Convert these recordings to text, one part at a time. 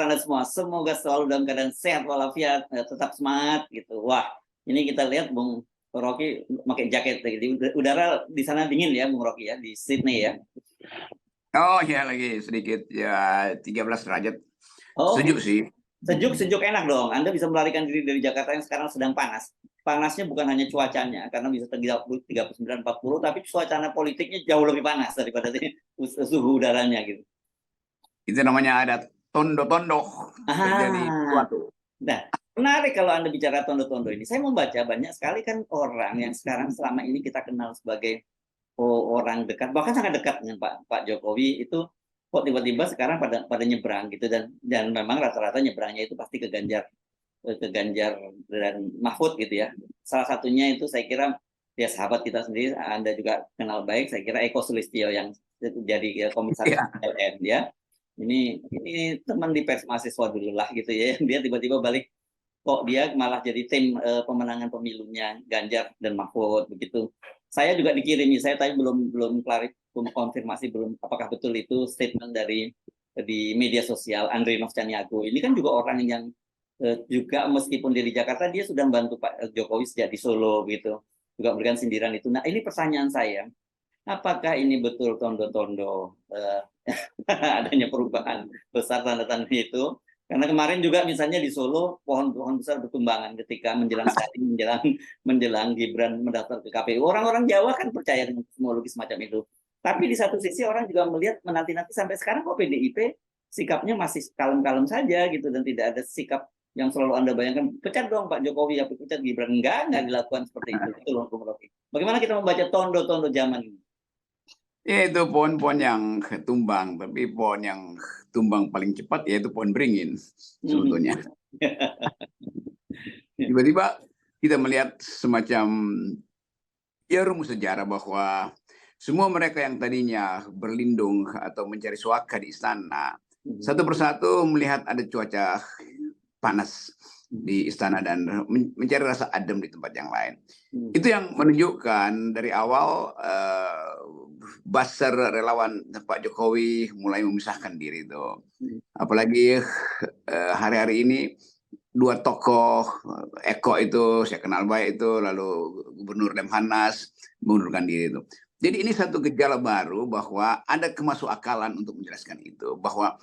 Anda semua. Semoga selalu dalam keadaan sehat walafiat, tetap semangat gitu. Wah, ini kita lihat Bung Rocky pakai jaket. Jadi udara di sana dingin ya Bung Rocky ya, di Sydney ya. Oh ya, lagi sedikit ya 13 derajat. Oh, Sejuk sih. sejuk enak dong. Anda bisa melarikan diri dari Jakarta yang sekarang sedang panas. Panasnya bukan hanya cuacanya, karena bisa 39, 40, tapi suasana politiknya jauh lebih panas daripada suhu udaranya gitu. Itu namanya ada tondo-tondo terjadi Ah, sesuatu. nah, menarik kalau Anda bicara tondo-tondo ini. Saya membaca banyak sekali kan orang yang sekarang selama ini kita kenal sebagai orang dekat, bahkan sangat dekat dengan Pak Jokowi itu kok tiba-tiba sekarang pada nyebrang gitu, dan memang rata-rata nyebrangnya itu pasti ke Ganjar dan Mahfud gitu ya. Salah satunya itu saya kira ya sahabat kita sendiri, Anda juga kenal baik, saya kira Eko Sulistyo yang jadi komisaris Ya. PLN ya. Ini teman di pers mahasiswa dulu lah gitu ya. Dia tiba-tiba balik, kok dia malah jadi tim pemenangan pemilunya Ganjar dan Mahfud begitu. Saya juga dikirimi, saya tadi belum konfirmasi belum apakah betul itu statement dari di media sosial Andre Novcaniago. Ini kan juga orang yang juga meskipun dia di Jakarta, dia sudah membantu Pak Jokowi sejak di Solo gitu. Juga memberikan sindiran itu. Nah, ini pertanyaan saya, apakah ini betul tondo-tondo adanya perubahan besar tanda-tanda itu? Karena kemarin juga misalnya di Solo pohon-pohon besar bertumbangan ketika menjelang Gibran mendaftar ke KPU. Orang-orang Jawa kan percaya dengan kosmologi semacam itu. Tapi di satu sisi orang juga melihat menanti-nanti sampai sekarang kok PDIP sikapnya masih kalem-kalem saja gitu, dan tidak ada sikap yang selalu Anda bayangkan, pecat dong Pak Jokowi, apa pecat Gibran. Enggak dilakukan seperti itu. Itu loh Bung Rocky. Bagaimana kita membaca tondo-tondo zaman ini? Ya, itu pohon-pohon yang tumbang, tapi pohon yang tumbang paling cepat yaitu pohon beringin sebetulnya. Tiba-tiba kita melihat semacam ya rumus sejarah bahwa semua mereka yang tadinya berlindung atau mencari suaka di istana, satu persatu melihat ada cuaca panas di istana dan mencari rasa adem di tempat yang lain. Itu yang menunjukkan dari awal buzzer relawan Pak Jokowi mulai memisahkan diri itu. Apalagi hari-hari ini dua tokoh, Eko itu saya kenal baik itu, lalu Gubernur Lemhanas mengundurkan diri itu. Jadi ini satu gejala baru bahwa ada kemasukakalan untuk menjelaskan itu, bahwa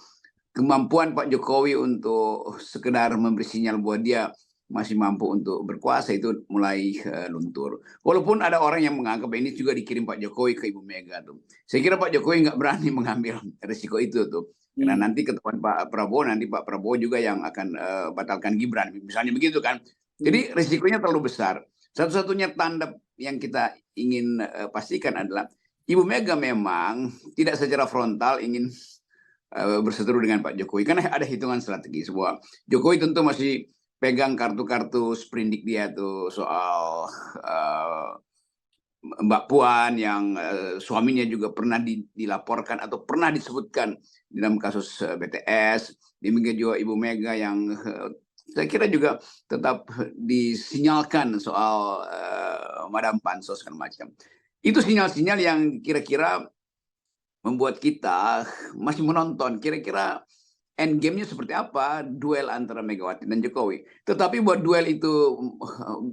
kemampuan Pak Jokowi untuk sekedar memberi sinyal bahwa dia masih mampu untuk berkuasa itu mulai luntur. Walaupun ada orang yang menganggap ini juga dikirim Pak Jokowi ke Ibu Mega tuh. Saya kira Pak Jokowi nggak berani mengambil risiko itu tuh. Karena nanti ketemuan Pak Prabowo, nanti Pak Prabowo juga yang akan batalkan Gibran, misalnya begitu kan. Jadi risikonya terlalu besar. Satu-satunya tanda yang kita ingin pastikan adalah Ibu Mega memang tidak secara frontal ingin berseteru dengan Pak Jokowi, karena ada hitungan strategis bahwa Jokowi tentu masih pegang kartu-kartu sprindik dia tuh soal Mbak Puan yang suaminya juga pernah dilaporkan atau pernah disebutkan dalam kasus BTS, demikian juga Ibu Mega yang saya kira juga tetap disinyalkan soal Madam Pansos dan macam. Itu sinyal-sinyal yang kira-kira membuat kita masih menonton kira-kira endgame-nya seperti apa duel antara Megawati dan Jokowi. Tetapi buat duel itu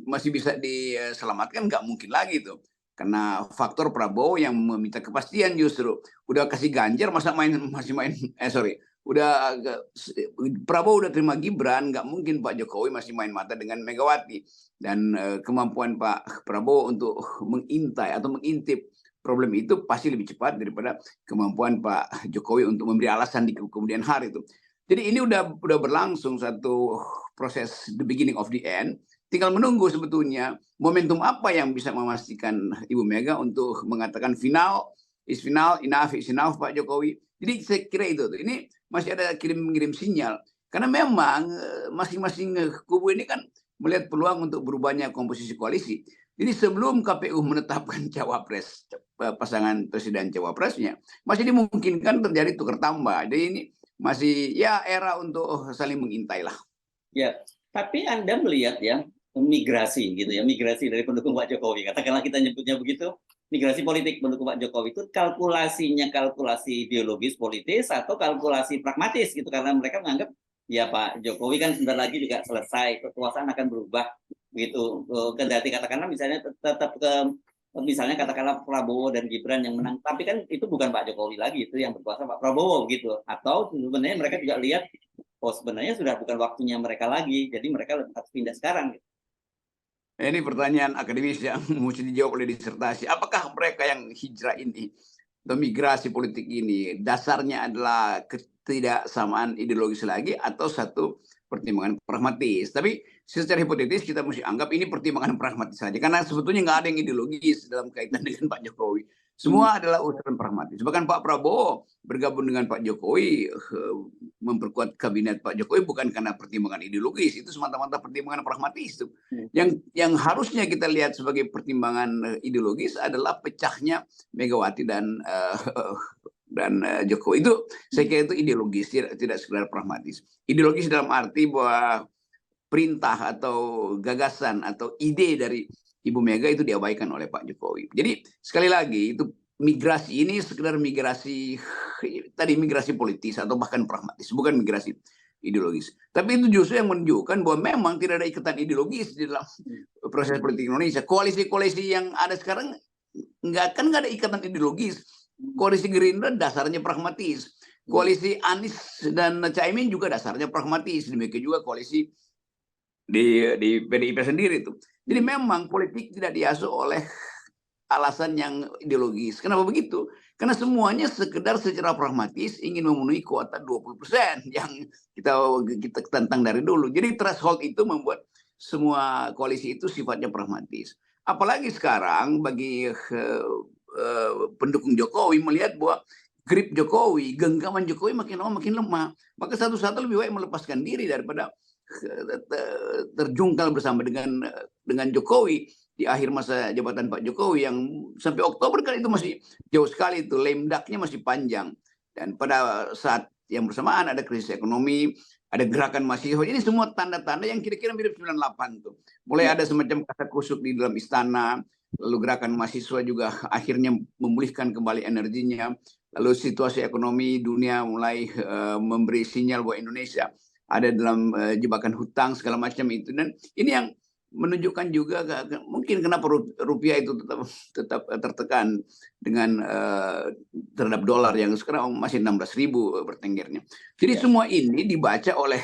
masih bisa diselamatkan, nggak mungkin lagi itu. Karena faktor Prabowo yang meminta kepastian justru. Udah kasih Ganjar, Prabowo udah terima Gibran, nggak mungkin Pak Jokowi masih main mata dengan Megawati. Dan kemampuan Pak Prabowo untuk mengintai atau mengintip problem itu pasti lebih cepat daripada kemampuan Pak Jokowi untuk memberi alasan di kemudian hari itu. Jadi ini udah berlangsung satu proses the beginning of the end. Tinggal menunggu sebetulnya momentum apa yang bisa memastikan Ibu Mega untuk mengatakan final, enough is enough Pak Jokowi. Jadi saya kira itu tuh. Ini masih ada kirim-kirim sinyal. Karena memang masing-masing kubu ini kan melihat peluang untuk berubahnya komposisi koalisi. Jadi sebelum KPU menetapkan cawapres, pasangan presiden cawapresnya, masih dimungkinkan terjadi tukar tambah. Jadi ini masih ya era untuk saling mengintai lah. Ya, tapi Anda melihat ya migrasi gitu ya, migrasi dari pendukung Pak Jokowi, katakanlah kita nyebutnya begitu, migrasi politik pendukung Pak Jokowi itu kalkulasinya kalkulasi ideologis politis atau kalkulasi pragmatis gitu, karena mereka menganggap ya Pak Jokowi kan sebentar lagi juga selesai, kekuasaan akan berubah gitu. Kendati katakanlah misalnya tetap ke misalnya katakanlah Prabowo dan Gibran yang menang, tapi kan itu bukan Pak Jokowi lagi, itu yang berkuasa Pak Prabowo gitu. Atau sebenarnya mereka juga lihat, oh sebenarnya sudah bukan waktunya mereka lagi, jadi mereka harus pindah sekarang. Gitu. Ini pertanyaan akademis yang mesti dijawab oleh disertasi. Apakah mereka yang hijrah ini atau migrasi politik ini dasarnya adalah ketidaksamaan ideologis lagi atau satu pertimbangan pragmatis? Tapi secara hipotetis kita mesti anggap ini pertimbangan pragmatis saja karena sebetulnya nggak ada yang ideologis dalam kaitan dengan Pak Jokowi. Semua adalah urusan pragmatis. Bahkan Pak Prabowo bergabung dengan Pak Jokowi, memperkuat kabinet Pak Jokowi bukan karena pertimbangan ideologis, itu semata-mata pertimbangan pragmatis. Yang harusnya kita lihat sebagai pertimbangan ideologis adalah pecahnya Megawati dan Jokowi. Itu saya kira itu ideologis, tidak sekedar pragmatis. Ideologis dalam arti bahwa perintah atau gagasan atau ide dari Ibu Mega itu diabaikan oleh Pak Jokowi. Jadi sekali lagi itu migrasi ini sekedar migrasi tadi migrasi politis atau bahkan pragmatis, bukan migrasi ideologis. Tapi itu justru yang menunjukkan bahwa memang tidak ada ikatan ideologis di dalam proses politik Indonesia. Koalisi-koalisi yang ada sekarang nggak ada ikatan ideologis. Koalisi Gerindra dasarnya pragmatis. Koalisi Anies dan Caimin juga dasarnya pragmatis. Demikian juga koalisi di PDIP sendiri itu. Jadi memang politik tidak diasuh oleh alasan yang ideologis. Kenapa begitu? Karena semuanya sekedar secara pragmatis ingin memenuhi kuota 20% yang kita tentang dari dulu. Jadi threshold itu membuat semua koalisi itu sifatnya pragmatis. Apalagi sekarang bagi pendukung Jokowi melihat bahwa grip Jokowi, genggaman Jokowi makin lama makin lemah. Maka satu-satu lebih baik melepaskan diri daripada terjungkal bersama dengan Jokowi di akhir masa jabatan Pak Jokowi yang sampai Oktober kan itu masih jauh sekali, itu lemdaknya masih panjang. Dan pada saat yang bersamaan ada krisis ekonomi, ada gerakan mahasiswa, ini semua tanda-tanda yang kira-kira mirip 98 tuh. Mulai ada semacam kata kusuk di dalam istana, lalu gerakan mahasiswa juga akhirnya memulihkan kembali energinya, lalu situasi ekonomi dunia mulai memberi sinyal bahwa Indonesia ada dalam jebakan hutang segala macam itu. Dan ini yang menunjukkan juga mungkin kenapa rupiah itu tetap tertekan dengan terhadap dolar yang sekarang masih 16.000 bertenggernya. Jadi semua ini dibaca oleh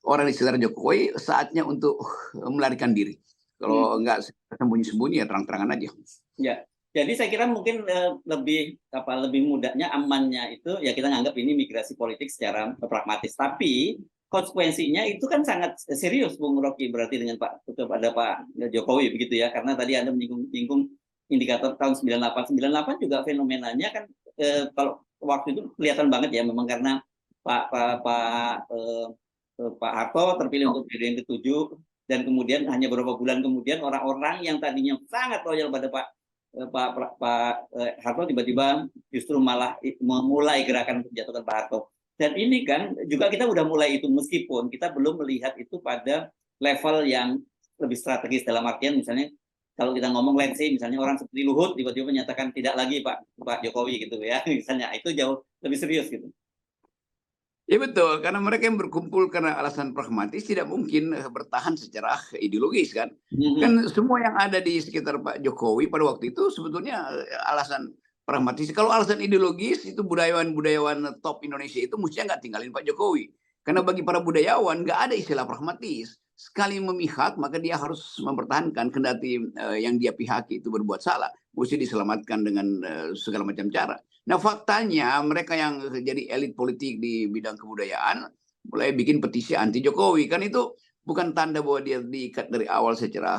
orang di sekitar Jokowi saatnya untuk melarikan diri. Kalau enggak sembunyi-sembunyi ya terang-terangan aja. Ya. Jadi saya kira mungkin lebih mudahnya, amannya itu ya kita nganggap ini migrasi politik secara pragmatis. Tapi konsekuensinya itu kan sangat serius, Bung Rocky, berarti dengan kepada Pak Jokowi begitu ya. Karena tadi Anda menyinggung indikator tahun 98. 98 juga fenomenanya kan kalau waktu itu kelihatan banget ya, memang karena Pak Harto terpilih untuk periode yang ke-7 dan kemudian hanya beberapa bulan kemudian orang-orang yang tadinya sangat loyal pada Pak Harto tiba-tiba justru malah memulai gerakan menjatuhkan Pak Harto. Dan ini kan juga kita udah mulai itu meskipun kita belum melihat itu pada level yang lebih strategis, dalam artian misalnya kalau kita ngomong let's say misalnya orang seperti Luhut tiba-tiba menyatakan tidak lagi Pak Jokowi gitu ya, misalnya itu jauh lebih serius gitu. Ya betul, karena mereka yang berkumpul karena alasan pragmatis tidak mungkin bertahan secara ideologis kan. Kan semua yang ada di sekitar Pak Jokowi pada waktu itu sebetulnya alasan pragmatis. Kalau alasan ideologis itu budayawan top Indonesia itu mestinya nggak tinggalin Pak Jokowi. Karena bagi para budayawan nggak ada istilah pragmatis. Sekali memihak maka dia harus mempertahankan, kendati yang dia pihaki itu berbuat salah, mesti diselamatkan dengan segala macam cara. Nah faktanya mereka yang jadi elit politik di bidang kebudayaan mulai bikin petisi anti Jokowi. Kan itu bukan tanda bahwa dia diikat dari awal secara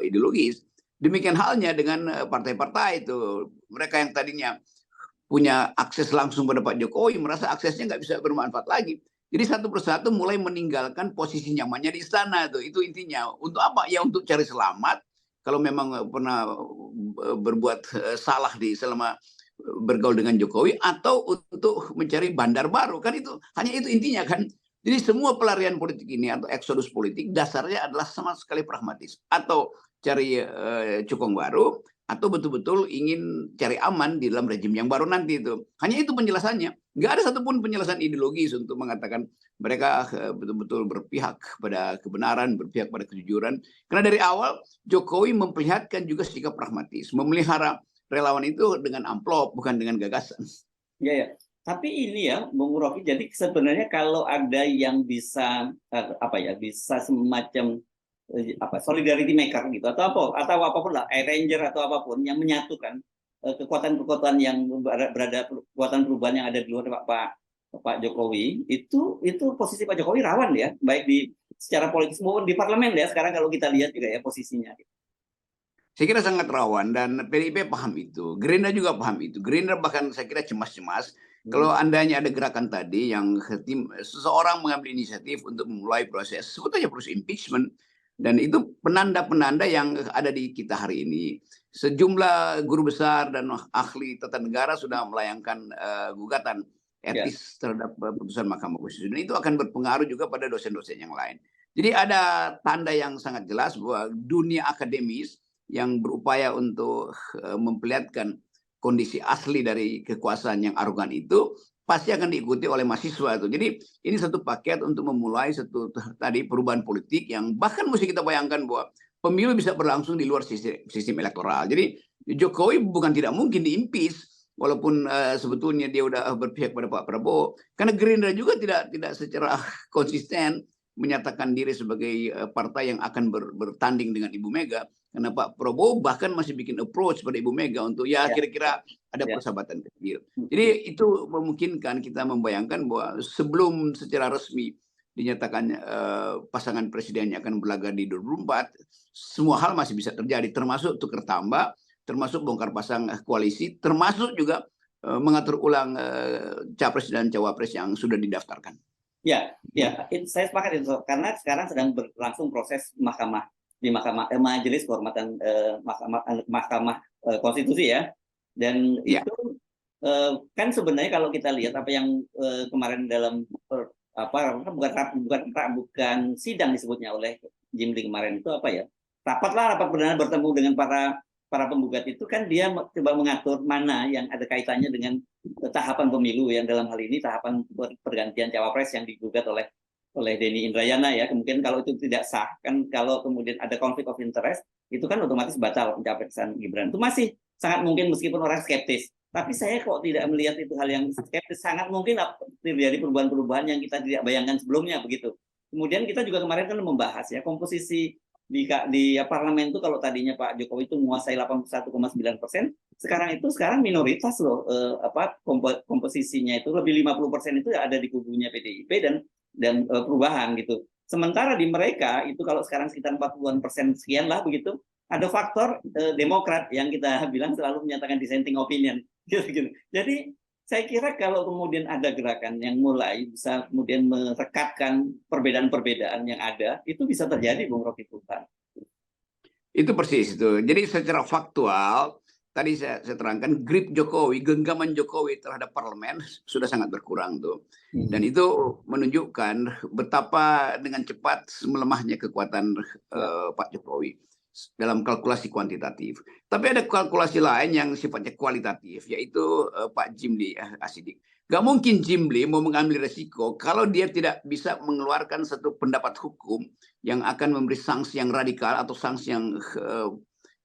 ideologis. Demikian halnya dengan partai-partai itu. Mereka yang tadinya punya akses langsung pada Pak Jokowi merasa aksesnya nggak bisa bermanfaat lagi. Jadi satu persatu mulai meninggalkan posisi nyamannya di istana. Itu intinya. Untuk apa? Ya untuk cari selamat. Kalau memang pernah berbuat salah selama bergaul dengan Jokowi atau untuk mencari bandar baru, kan itu hanya itu intinya kan. Jadi semua pelarian politik ini atau eksodus politik dasarnya adalah sama sekali pragmatis, atau cari cukong baru atau betul-betul ingin cari aman di dalam rejim yang baru nanti itu. Hanya itu penjelasannya. Nggak ada satupun penjelasan ideologis untuk mengatakan mereka betul-betul berpihak pada kebenaran, berpihak pada kejujuran. Karena dari awal Jokowi memperlihatkan juga sikap pragmatis, memelihara relawan itu dengan amplop, bukan dengan gagasan. Ya, ya. Tapi ini ya, Bung Rocky, jadi sebenarnya kalau ada yang bisa bisa semacam solidarity maker gitu atau apapun lah, Air Ranger atau apapun yang menyatukan kekuatan-kekuatan yang berada kekuatan perubahan yang ada di luar Pak Jokowi, itu posisi Pak Jokowi rawan ya, baik di secara politis maupun di parlemen ya sekarang kalau kita lihat juga ya posisinya. Saya kira sangat rawan dan PDIP paham itu. Gerindra juga paham itu. Gerindra bahkan saya kira cemas-cemas kalau andanya ada gerakan tadi yang seseorang mengambil inisiatif untuk memulai proses, sebut aja proses impeachment. Dan itu penanda-penanda yang ada di kita hari ini. Sejumlah guru besar dan ahli tata negara sudah melayangkan gugatan etis terhadap putusan Mahkamah Konstitusi. Dan itu akan berpengaruh juga pada dosen-dosen yang lain. Jadi ada tanda yang sangat jelas bahwa dunia akademis yang berupaya untuk memperlihatkan kondisi asli dari kekuasaan yang arogan itu pasti akan diikuti oleh mahasiswa itu. Jadi ini satu paket untuk memulai satu tadi perubahan politik yang bahkan mesti kita bayangkan bahwa pemilu bisa berlangsung di luar sistem elektoral. Jadi Jokowi bukan tidak mungkin diimpeach walaupun sebetulnya dia udah berpihak pada Pak Prabowo, karena Gerindra juga tidak secara konsisten menyatakan diri sebagai partai yang akan bertanding dengan Ibu Mega. Karena Pak Prabowo bahkan masih bikin approach pada Ibu Mega untuk kira-kira ada persahabatan kecil. Jadi itu memungkinkan kita membayangkan bahwa sebelum secara resmi dinyatakan pasangan presidennya akan berlaga di 2024, semua hal masih bisa terjadi, termasuk tukar tambah, termasuk bongkar pasang koalisi, termasuk juga mengatur ulang capres dan cawapres yang sudah didaftarkan. Ya, saya sepakat itu karena sekarang sedang berlangsung proses Majelis Kehormatan Mahkamah Konstitusi ya, dan itu kan sebenarnya kalau kita lihat apa yang kemarin dalam bukan sidang disebutnya oleh Jimli kemarin itu rapat perdana bertemu dengan para penggugat itu kan dia coba mengatur mana yang ada kaitannya dengan tahapan pemilu yang dalam hal ini tahapan pergantian cawapres yang digugat oleh Denny Indrayana ya. Kemudian kalau itu tidak sah kan, kalau kemudian ada konflik of interest itu kan otomatis batal pencapresan Gibran. Itu masih sangat mungkin meskipun orang skeptis. Tapi saya kok tidak melihat itu hal yang skeptis. Sangat mungkin terjadi perubahan-perubahan yang kita tidak bayangkan sebelumnya begitu. Kemudian kita juga kemarin kan membahas ya komposisi di parlemen itu, kalau tadinya Pak Jokowi itu menguasai 81,9%, sekarang minoritas loh, komposisinya itu lebih 50% itu ada di kubunya PDIP dan perubahan gitu. Sementara di mereka itu kalau sekarang sekitar 40% sekian lah begitu, ada faktor Demokrat yang kita bilang selalu menyatakan dissenting opinion gitu. Jadi saya kira kalau kemudian ada gerakan yang mulai bisa kemudian merekatkan perbedaan-perbedaan yang ada, itu bisa terjadi, Bung Rocky Sultan. Itu persis itu. Jadi secara faktual, tadi saya terangkan, grip Jokowi, genggaman Jokowi terhadap parlemen sudah sangat berkurang tuh. Dan itu menunjukkan betapa dengan cepat melemahnya kekuatan Pak Jokowi dalam kalkulasi kuantitatif. Tapi ada kalkulasi lain yang sifatnya kualitatif, yaitu Pak Jimli Asidik. Gak mungkin Jimli mau mengambil resiko kalau dia tidak bisa mengeluarkan satu pendapat hukum yang akan memberi sanksi yang radikal atau sanksi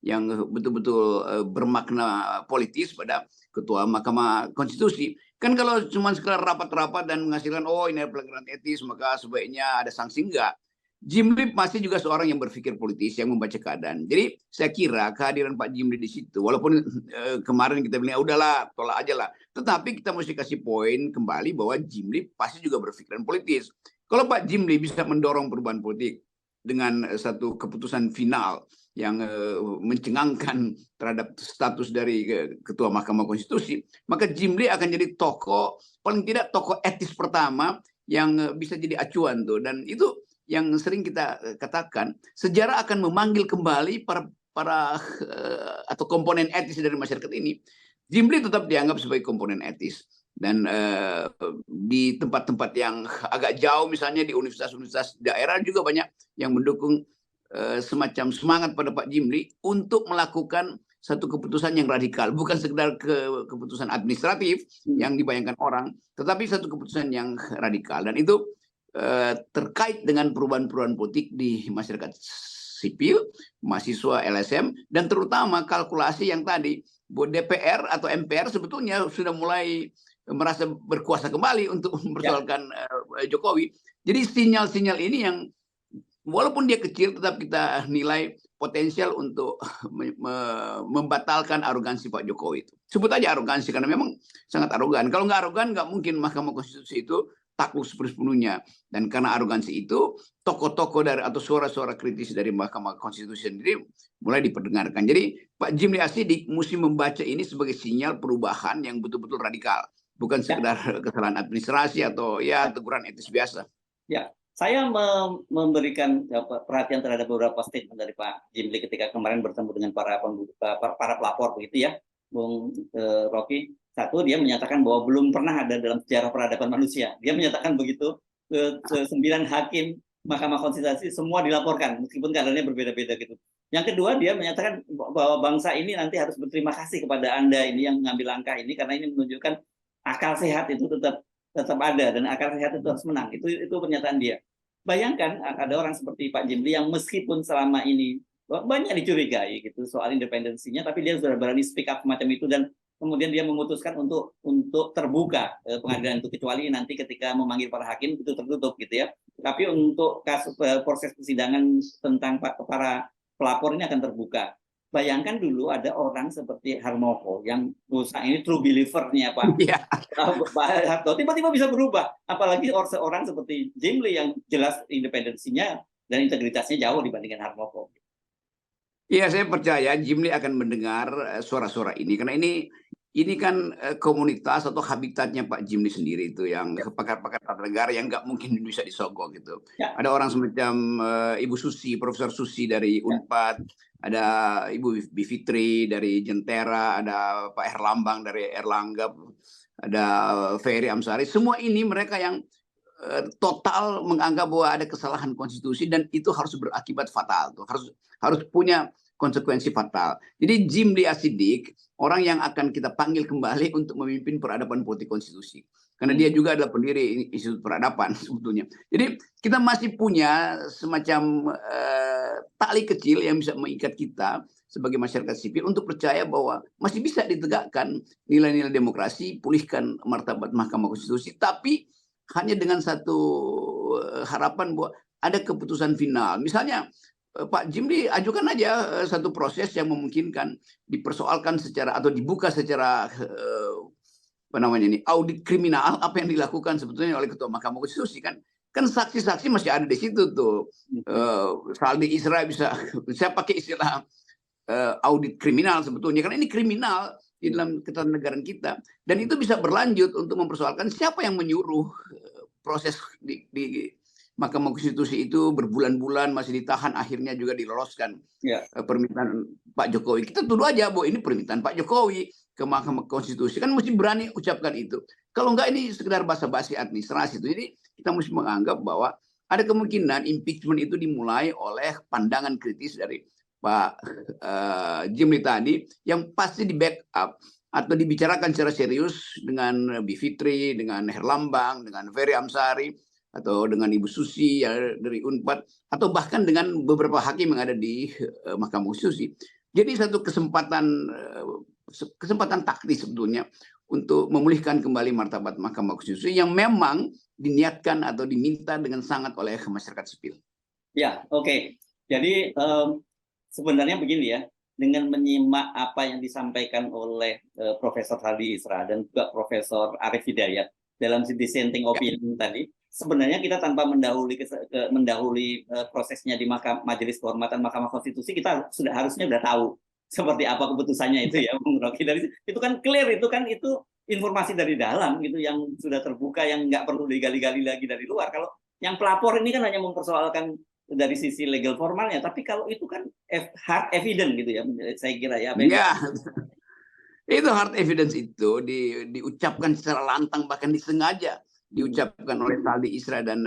yang betul-betul bermakna politis pada Ketua Mahkamah Konstitusi. Kan kalau cuma sekedar rapat-rapat dan menghasilkan ini ada pelanggaran etis maka sebaiknya ada sanksi, enggak. Jimli pasti juga seorang yang berpikir politis, yang membaca keadaan. Jadi saya kira kehadiran Pak Jimli di situ, walaupun kemarin kita bilang udahlah, tolak aja lah. Tetapi kita mesti kasih poin kembali bahwa Jimli pasti juga berpikiran politis. Kalau Pak Jimli bisa mendorong perubahan politik dengan satu keputusan final yang mencengangkan terhadap status dari Ketua Mahkamah Konstitusi, maka Jimli akan jadi tokoh, paling tidak tokoh etis pertama yang bisa jadi acuan tuh. Dan itu yang sering kita katakan, sejarah akan memanggil kembali para atau komponen etis dari masyarakat ini. Jimli tetap dianggap sebagai komponen etis. Dan di tempat-tempat yang agak jauh, misalnya di universitas-universitas daerah juga banyak yang mendukung semacam semangat pada Pak Jimli untuk melakukan satu keputusan yang radikal, bukan sekedar keputusan administratif yang dibayangkan orang, tetapi satu keputusan yang radikal. Dan itu terkait dengan perubahan-perubahan politik di masyarakat sipil, mahasiswa LSM, dan terutama kalkulasi yang tadi bahwa DPR atau MPR sebetulnya sudah mulai merasa berkuasa kembali untuk mempersoalkan Jokowi. Jadi sinyal-sinyal ini yang walaupun dia kecil tetap kita nilai potensial untuk membatalkan arogansi Pak Jokowi itu. Sebut aja arogansi karena memang sangat arogan. Kalau nggak arogan nggak mungkin Mahkamah Konstitusi itu takluk sepenuhnya. Dan karena arogansi itu tokoh-tokoh dari atau suara-suara kritis dari Mahkamah Konstitusi sendiri mulai diperdengarkan. Jadi Pak Jimli Asidik mesti membaca ini sebagai sinyal perubahan yang betul-betul radikal, bukan sekedar kesalahan administrasi atau ya teguran etis biasa. Ya, saya memberikan perhatian terhadap beberapa statement dari Pak Jimli ketika kemarin bertemu dengan para pelapor begitu ya, Bung Rocky. Satu, dia menyatakan bahwa belum pernah ada dalam sejarah peradaban manusia. Dia menyatakan begitu ke 9 hakim Mahkamah Konstitusi semua dilaporkan meskipun keadaannya berbeda-beda gitu. Yang kedua, dia menyatakan bahwa bangsa ini nanti harus berterima kasih kepada Anda ini yang mengambil langkah ini karena ini menunjukkan akal sehat itu tetap ada dan akal sehat itu harus menang. Itu pernyataan dia. Bayangkan ada orang seperti Pak Jimli yang meskipun selama ini banyak dicurigai gitu soal independensinya, tapi dia sudah berani speak up semacam itu dan kemudian dia memutuskan untuk terbuka pengadilan itu, kecuali nanti ketika memanggil para hakim itu tertutup gitu ya. Tapi untuk kasus proses persidangan tentang para pelapor ini akan terbuka. Bayangkan dulu ada orang seperti Harmoko yang ini true believer-nya Pak Harto tiba-tiba bisa berubah, apalagi seorang seperti Jimli yang jelas independensinya dan integritasnya jauh dibandingkan Harmoko. Iya, saya percaya Jimli akan mendengar suara-suara ini karena ini kan komunitas atau habitatnya Pak Jimli sendiri itu yang pakar-pakar tata negara yang nggak mungkin bisa disogok gitu. Ya. Ada orang semacam Ibu Susi, Profesor Susi dari Unpad, ada Ibu Bivitri dari Jentera, ada Pak Herlambang dari Erlangga, ada Ferry Amsari. Semua ini mereka yang total menganggap bahwa ada kesalahan konstitusi dan itu harus berakibat fatal, tuh harus punya konsekuensi fatal. Jadi Jimli Asidik orang yang akan kita panggil kembali untuk memimpin peradaban politik konstitusi, karena dia juga adalah pendiri Institut Peradaban sebetulnya. Jadi kita masih punya semacam tali kecil yang bisa mengikat kita sebagai masyarakat sipil untuk percaya bahwa masih bisa ditegakkan nilai-nilai demokrasi, pulihkan martabat Mahkamah Konstitusi, tapi hanya dengan satu harapan bahwa ada keputusan final. Misalnya Pak Jimli ajukan aja satu proses yang memungkinkan dipersoalkan secara atau dibuka secara audit kriminal apa yang dilakukan sebetulnya oleh Ketua Mahkamah Konstitusi kan saksi-saksi masih ada di situ tuh. Saldi Isra bisa saya pakai istilah audit kriminal sebetulnya karena ini kriminal di dalam ketatanegaraan kita dan itu bisa berlanjut untuk mempersoalkan siapa yang menyuruh proses di Mahkamah Konstitusi itu berbulan-bulan masih ditahan, akhirnya juga diloloskan permintaan Pak Jokowi. Kita tuduh aja bahwa ini permintaan Pak Jokowi ke Mahkamah Konstitusi, kan mesti berani ucapkan itu. Kalau enggak ini sekedar basa-basi administrasi itu. Jadi kita mesti menganggap bahwa ada kemungkinan impeachment itu dimulai oleh pandangan kritis dari Pak Jimli tadi yang pasti di backup atau dibicarakan secara serius dengan Bivitri, dengan Herlambang, dengan Ferry Amsari, atau dengan Ibu Susi dari Unpad, atau bahkan dengan beberapa hakim yang ada di Mahkamah Konstitusi. Jadi satu kesempatan taktis sebetulnya untuk memulihkan kembali martabat Mahkamah Konstitusi yang memang diniatkan atau diminta dengan sangat oleh masyarakat sipil. Ya, oke. Jadi sebenarnya begini ya, dengan menyimak apa yang disampaikan oleh Profesor Saldi Isra dan juga Profesor Arief Hidayat dalam dissenting opinion tadi, sebenarnya kita tanpa mendahului prosesnya di Majelis Kehormatan Mahkamah Konstitusi, kita harusnya sudah tahu seperti apa keputusannya itu ya, Bung Rocky. Itu kan clear, itu informasi dari dalam gitu yang sudah terbuka, yang nggak perlu digali-gali lagi dari luar. Kalau yang pelapor ini kan hanya mempersoalkan dari sisi legal formalnya, tapi kalau itu kan hard evidence gitu ya, saya kira ya. Itu hard evidence itu diucapkan secara lantang, bahkan disengaja diucapkan oleh Saldi Isra dan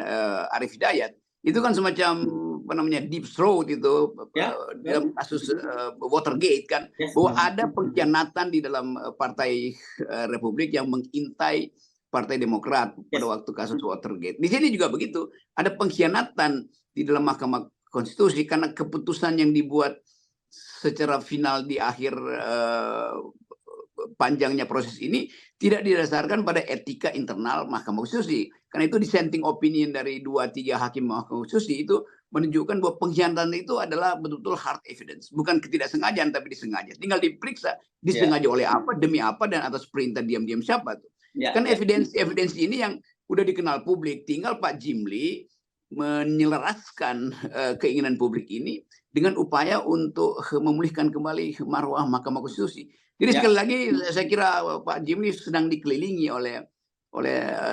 Arief Hidayat. Itu kan semacam apa namanya deep throat itu Ya, dalam kasus Watergate kan, yes. bahwa ada pengkhianatan di dalam Partai Republik yang mengintai Partai Demokrat pada Yes. waktu kasus Watergate. Di sini juga begitu, ada pengkhianatan di dalam Mahkamah Konstitusi karena keputusan yang dibuat secara final di akhir panjangnya proses ini tidak didasarkan pada etika internal Mahkamah Konstitusi. Karena itu dissenting opinion dari 2-3 hakim Mahkamah Konstitusi itu menunjukkan bahwa pengkhianatan itu adalah betul-betul hard evidence. Bukan ketidaksengajaan, tapi disengaja. Tinggal diperiksa, disengaja oleh apa, demi apa, dan atas perintah diam-diam siapa tuh. Kan evidensi ini yang udah dikenal publik. Tinggal Pak Jimli menyelaraskan keinginan publik ini dengan upaya untuk memulihkan kembali marwah Mahkamah Konstitusi. Jadi sekali lagi saya kira Pak Jimli sedang dikelilingi oleh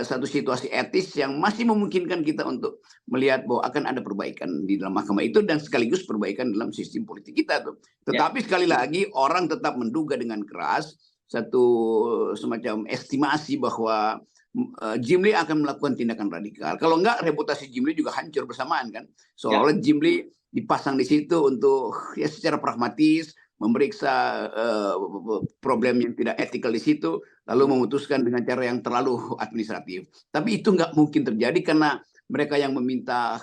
satu situasi etis yang masih memungkinkan kita untuk melihat bahwa akan ada perbaikan di dalam mahkamah itu dan sekaligus perbaikan dalam sistem politik kita tuh. Tetapi sekali lagi orang tetap menduga dengan keras satu semacam estimasi bahwa Jimli akan melakukan tindakan radikal. Kalau enggak, reputasi Jimli juga hancur bersamaan kan. Seolah-olah Jimli dipasang di situ untuk ya secara pragmatis memeriksa problem yang tidak etikal di situ, lalu memutuskan dengan cara yang terlalu administratif. Tapi itu nggak mungkin terjadi karena mereka yang meminta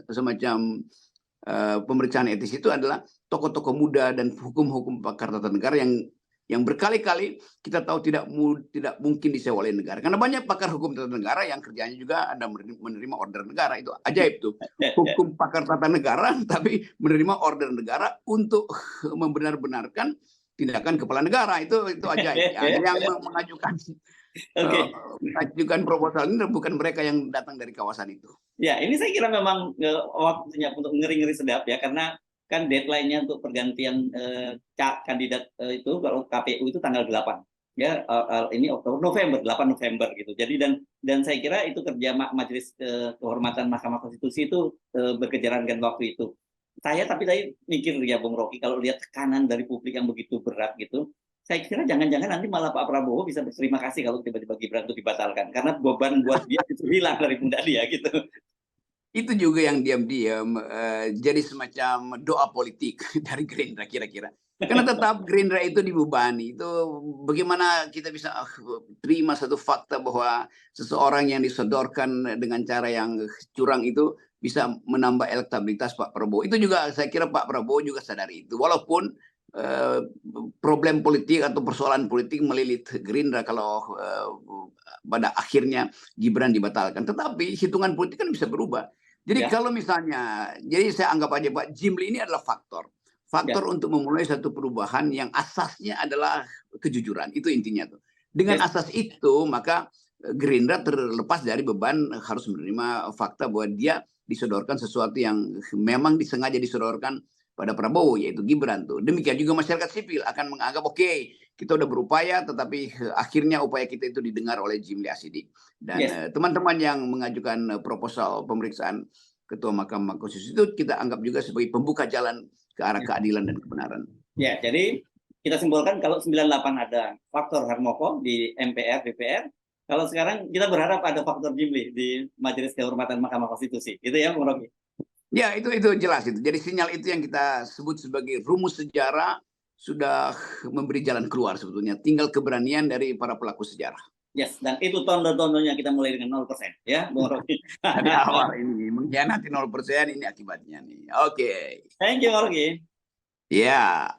semacam pemeriksaan etis itu adalah tokoh-tokoh muda dan hukum-hukum pakar tata negara yang berkali-kali kita tahu tidak mungkin disewa oleh negara. Karena banyak pakar hukum tata negara yang kerjanya juga ada menerima order negara. Itu ajaib tuh. Hukum pakar tata negara tapi menerima order negara untuk membenar-benarkan tindakan kepala negara. Itu ajaib. Ya. Yang mengajukan proposal ini bukan mereka yang datang dari kawasan itu. Ya, ini saya kira memang waktunya untuk ngeri-ngeri sedap ya, karena kan deadline-nya untuk pergantian kandidat itu kalau KPU itu tanggal 8 ya, ini November 8 November gitu. Jadi dan saya kira itu kerja Majelis Kehormatan Mahkamah Konstitusi itu berkejaran dengan waktu itu. Tapi tadi mikir ya Bung Rocky, kalau lihat tekanan dari publik yang begitu berat gitu, saya kira jangan-jangan nanti malah Pak Prabowo bisa berterima kasih kalau tiba-tiba Gibran itu dibatalkan, karena beban buat dia itu hilang dari pundak dia gitu. Itu juga yang diam-diam jadi semacam doa politik dari Gerindra kira-kira. Karena tetap Gerindra itu dibebani. Itu bagaimana kita bisa terima satu fakta bahwa seseorang yang disodorkan dengan cara yang curang itu bisa menambah elektabilitas Pak Prabowo. Itu juga saya kira Pak Prabowo juga sadari itu. Walaupun problem politik atau persoalan politik melilit Gerindra kalau pada akhirnya Gibran dibatalkan. Tetapi hitungan politik kan bisa berubah. Jadi kalau misalnya, jadi saya anggap aja Pak Jimli ini adalah faktor untuk memulai satu perubahan yang asasnya adalah kejujuran. Itu intinya tuh. Dengan asas itu maka Gerindra terlepas dari beban harus menerima fakta bahwa dia disodorkan sesuatu yang memang disengaja disodorkan pada Prabowo, yaitu Gibran tuh. Demikian juga masyarakat sipil akan menganggap oke, kita udah berupaya tetapi akhirnya upaya kita itu didengar oleh Jimli Asidi. Dan teman-teman yang mengajukan proposal pemeriksaan Ketua Mahkamah Konstitusi itu kita anggap juga sebagai pembuka jalan ke arah keadilan dan kebenaran. Ya, jadi kita simpulkan kalau 98 ada faktor Harmoko di MPR, DPR, kalau sekarang kita berharap ada faktor Jimli di Majelis Kehormatan Mahkamah Konstitusi. Itu ya, Bung Rocky? Ya, itu jelas itu. Jadi sinyal itu yang kita sebut sebagai rumus sejarah sudah memberi jalan keluar sebetulnya. Tinggal keberanian dari para pelaku sejarah. Yes, dan itu tondo-tondonya kita mulai dengan 0%, ya, Bung Rocky. Dari awal ini mengkhianati 0% ini akibatnya nih. Oke. Thank you, Bung Rocky. Ya.